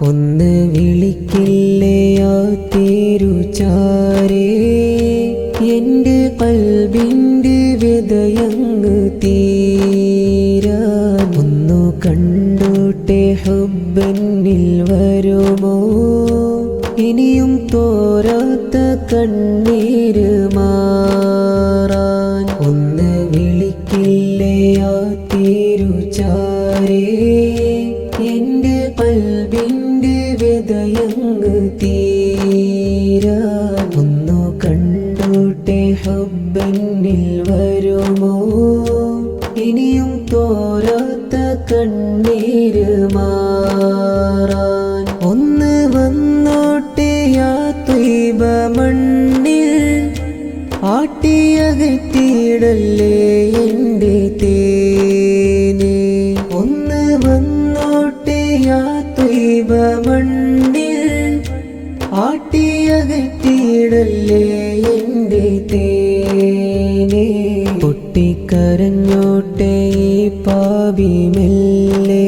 ഒന്ന് വിളിക്കില്ലേ ആ തിരുചാരേ, എൻ്റെ ഖൽബിൻ്റെ വ്യതയങ്ങ് തീരാൻ. ഒന്നു കണ്ടോട്ടെ ഹുബ്ബെന്നിൽ വരുമോ, ഇനിയും തോരാത്ത കണ്ണീര് മാറാൻ. ഒന്ന് വിളിക്കില്ലേ ആ തിരുചാരേ, എൻ്റെ ഖൽബിൻ്റെ വ്യതയങ്ങ് തീരാൻ. ഒന്നു കണ്ടോട്ടെ ഹുബ്ബെന്നിൽ വരുമോ, ഇനിയും തോരാത്ത കണ്ണീര് മാറാൻ. ഒന്ന് വന്നോട്ടെ ആ ത്വയ്ബ മണ്ണിൽ, ആട്ടിയകറ്റിയിടല്ലേ എൻ്റെ തേനെ. ഒന്ന് വന്നോട്ടെ ആ ത്വയ്ബ മണ്ണിൽ, ആട്ടിയകറ്റിയിടല്ലേ എൻ്റെ തേനെ. പൊട്ടിക്കരഞ്ഞോട്ടെ ഈ പാപി മെല്ലെ,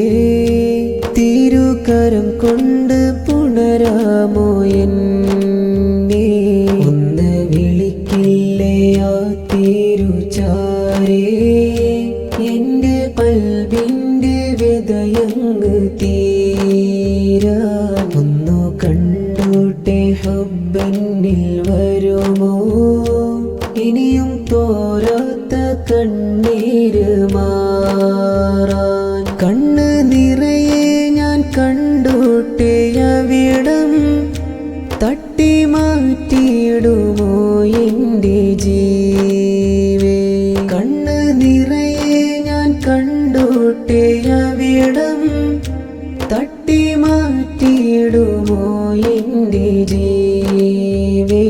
തിരുകരം കൊണ്ട് പുണരാമോ എന്നെ. ഒന്ന് വിളിക്കില്ലേ ആ തിരുചാരേ, എൻ്റെ ഖൽബിൻ്റെ വ്യതയങ്ങ് തീരാൻ. ഒന്നു കണ്ടോട്ടെ ഹുബ്ബെന്നിൽ വരുമോ, ഇനിയും തോരാത്ത കണ്ണീര് മാറാൻ. കണ്ണ് നിറയെ ഞാൻ കണ്ടോട്ടെ അവിടം, തട്ടി മാറ്റിയിടുമോ എൻ്റെ ജീവേ. കണ്ണ് നിറയെ ഞാൻ കണ്ടോട്ടെ അവിടം, തട്ടി മാറ്റിയിടുമോ എൻ്റെ ജീവേ.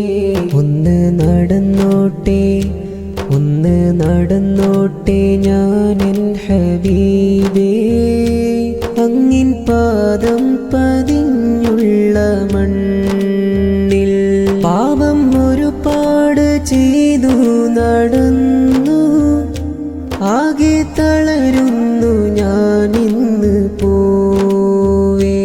ഒന്ന് നടന്നോട്ടെ, ഒന്ന് നടന്നോട്ടെ ഞാനെൻ ഹബീബേ, അങ്ങിൻ പാദം പതിഞ്ഞുള്ള മണ്ണിൽ. പാപം ഒരുപാട് ചെയ്തു നടന്നു, ആകെ തളരുന്നു ഞാനിന്ന് പോവേ.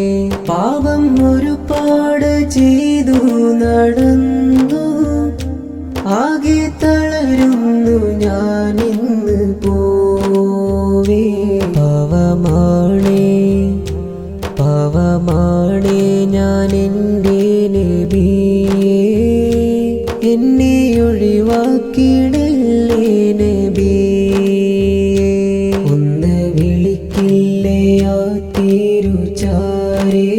പാപം ഒരുപാട് ചെയ്തു നടന്നു, ആകെ തളരുന്നു ഞാനിന്ന് പോവേ. പാവമാണേ, പാവമാണേ ഞാൻ എൻ്റെ നബിയേ, എന്നെ ഒഴിവാക്കിയിടല്ലേ നബിയേ. ഒന്ന് വിളിക്കില്ലേ ആ തിരുചാരേ,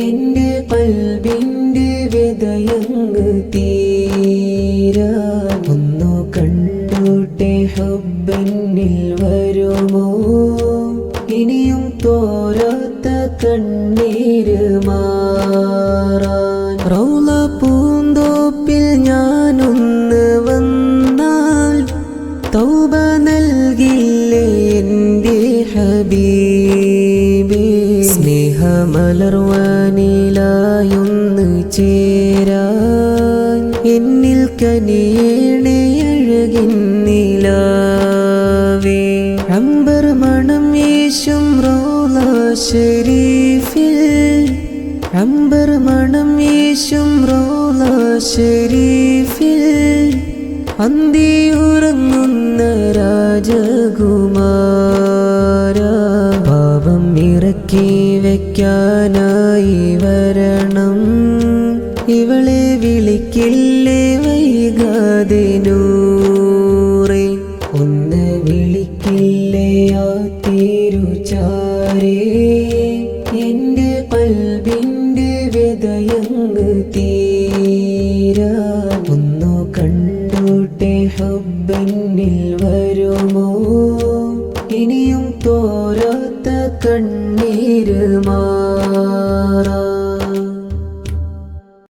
എൻ്റെ ഖൽബിൻ്റെ വ്യതയങ്ങ് തീരാൻ. ഒന്നു കണ്ടോട്ടെ ഹുബ്ബെന്നിൽ വരുമോ, ഇനിയും തോരാത്ത കണ്ണീര് മാറാൻ. റൗള പൂന്തോപ്പിൽ ഞാനൊന്ന് വന്നാൽ, തൗബ നൽകില്ലേ എൻ്റെ ഹബീബേ. സ്നേഹമലർവാനിലായൊന്ന് ചേരാൻ, എന്നിൽ കനിയേണേ അഴകിൻ നിലാവേ. അംബർ മണം വീശും റൗള ശരീഫിൽ, അംബർ മണം വീശും റൗള ശരീഫിൽ, അന്തിയുറങ്ങുന്ന രാജകുമാര. പാപം ഇറക്കി വയ്ക്കാനായി വരണം, ഇവളെ വിളിക്കില്ലേ വൈകാതെ നൂറേ. ഒന്ന് വിളിക്കില്ലേ ആ തിരുചാരേ, എൻ്റെ ഖൽബിൻ്റെ വ്യതയങ്ങ് തീരാൻ. ഒന്നു കണ്ടോട്ടെ ഹുബ്ബെന്നിൽ വരുമോ, ഇനിയും തോരാത്ത കണ്ണീര് മാറാൻ.